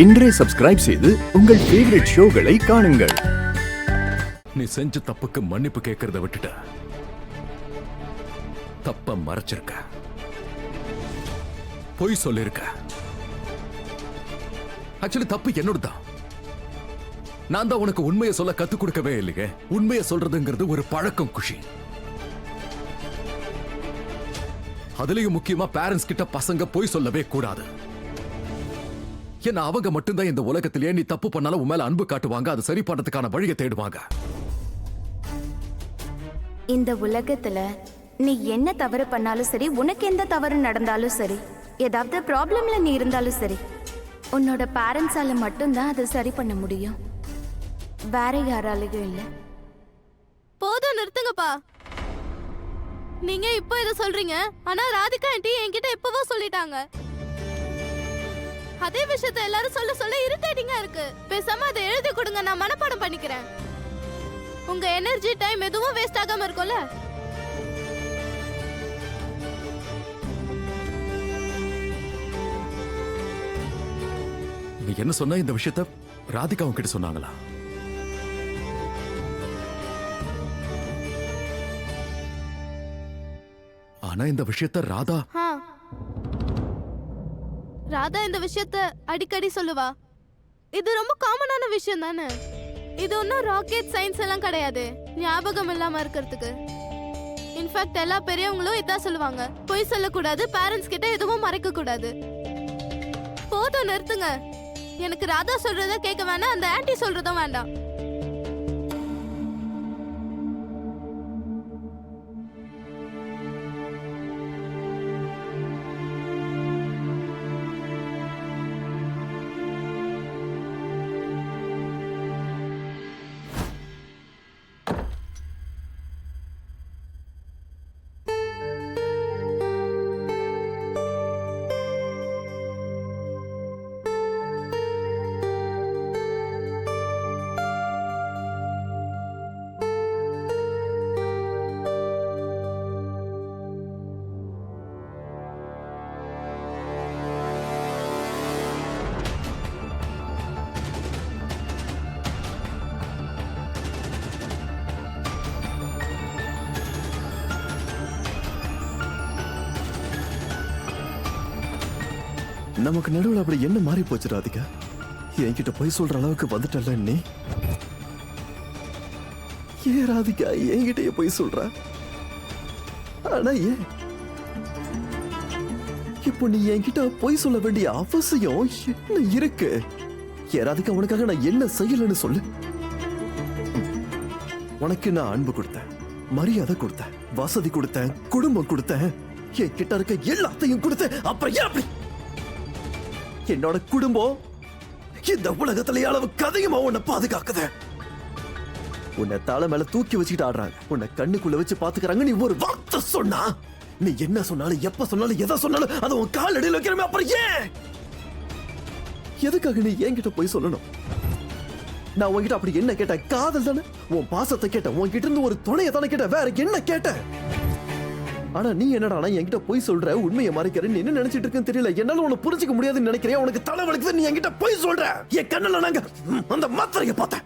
இன்றே சப்ஸ்கிரைப் செய்து உங்கள் ஃபேவரட் ஷோகளை காணுங்கள். நீ செஞ்ச தப்புக்கு மன்னிப்பு கேட்கறத விட்டுட்ட, தப்ப மறைச்சிருக்க, பொய் சொல்லிருக்க. ஆக்சுவலி தப்பு என்னோடதான். நான் தான் உனக்கு உண்மையை சொல்ல கத்து கொடுக்கவே இல்லையே. உண்மையை சொல்றதுங்கிறது ஒரு பழக்கம் குஷி. அதுலயும் முக்கியமா பேரண்ட்ஸ் கிட்ட பசங்க பொய் சொல்லவே கூடாது. ஏன்னா அவங்க மட்டும்தான் இந்த உலகத்திலேயே நீ தப்பு பண்ணாலும் உன் மேல அன்பு காட்டுவாங்க, அது சரி பண்றதுக்கான வழியை தேடுவாங்க. இந்த உலகத்துல நீ என்ன தவறு பண்ணாலும் சரி, உனக்கு எந்த தவறு நடந்தாலும் சரி, ஏதாவது ப்ராப்ளம்ல நீ இருந்தாலும் சரி, உன்னோட பேரண்ட்ஸால மட்டும்தான் அதை சரி பண்ண முடியும். வேற யாராலையும் இல்ல. போதும், நிறுத்துங்கப்பா. நீங்க இப்போ இதை சொல்றீங்க, ஆனா ராதிகா ஆண்டி என்கிட்ட எப்பவோ சொல்லிட்டாங்க. அதே விஷயத்தை எல்லாரும் சொல்ல சொல்ல இரிட்டேட்டிங்கா இருக்கு. பேசாம அதை எழுதி கொடுங்க, நான் மனப்பாடம் பண்ணிக்கிறேன். உங்க எனர்ஜி டைம் எதுவும் வேஸ்ட் ஆகாம இருக்கும்ல. நீ என்ன சொன்ன? இந்த விஷயத்த ராதிகா உன்கிட்ட சொன்னாங்களா? ஆனா இந்த விஷயத்த ராதா இந்த விஷயத்த அடிக்கடி சொல்லுவா. இது ரொம்ப காமனான விஷயம் தானே. இது ஒன்னும் ராக்கெட் சயின்ஸ் எல்லாம் கிடையாது, ஞாபகம் இல்லாம இருக்கிறதுக்கு. இன்ஃபேக்ட் எல்லா பெரியவங்களும் இதான் சொல்லுவாங்க, பொய் சொல்லக்கூடாது, பேரண்ட்ஸ் கிட்ட எதுவும் மறைக்க கூடாது. போதும், நிறுத்துங்க. எனக்கு ராதா சொல்றத கேட்க வேணாம், அந்த ஆன்ட்டி சொல்றதும் வேண்டாம். நமக்கு நடுவில் அப்படி என்ன மாறி போச்சு ராதிகா? என்கிட்ட போய் சொல்ற அளவுக்கு வந்துட்டல நீ. ஏன் ராதிகா என்கிட்டயே போய் சொல்ற? ஆனா ஏன் இப்போ நீ என்கிட்ட போய் சொல்ல வேண்டிய அவசியம் என்ன இருக்கு? ஏன் ராதிகா, உனக்காக நான் என்ன செய்யலன்னு சொல்லு. உனக்கு நான் அன்பு கொடுத்தேன், மரியாதை கொடுத்தேன், வசதி கொடுத்தேன், குடும்பம் கொடுத்தேன், என் கிட்ட இருக்க எல்லாத்தையும் கொடுத்தேன். அப்புறம் ஏன் அப்படி? என்னோட குடும்பம் இந்த உலகத்திலேயே அளவுக்கு அதிகமா உன்னை பாதுகாக்குது. உன்னை தலை மேல தூக்கி வச்சுக்கிட்டு ஆடுறாங்க, உன்னை கண்ணுக்குள்ள வச்சு பாத்துக்கிறாங்க. நீ ஒரு வார்த்தை சொன்னா, நீ என்ன சொன்னாலும் எப்ப சொன்னாலும் எதை சொன்னாலும் அதை உன் கால் அடியில் வைக்கிறமே. அப்புறம் ஏன் எதுக்காக நீ என்கிட்ட போய் சொல்லணும்? நான் உன்கிட்ட அப்படி என்ன கேட்டேன்? காதல் தானே, உன் பாசத்தை கேட்டேன், உன்கிட்ட இருந்து ஒரு துணையை தானே கேட்டேன், வேற என்ன கேட்டேன்? ஆனா நீ என்னடா என்கிட்ட போய் சொல்ற, உண்மையை மறைக்கிற. நீ என்ன நினைச்சிட்டு இருக்குன்னு தெரியல. என்னால உன்னை புரிஞ்சுக்க முடியாதுன்னு நினைக்கிறியா? உனக்கு தலை வலிக்குது, நீ என்கிட்ட போய் சொல்ற. என் கண்ணுல நாங்க அந்த மாத்திரையை பார்த்தேன்.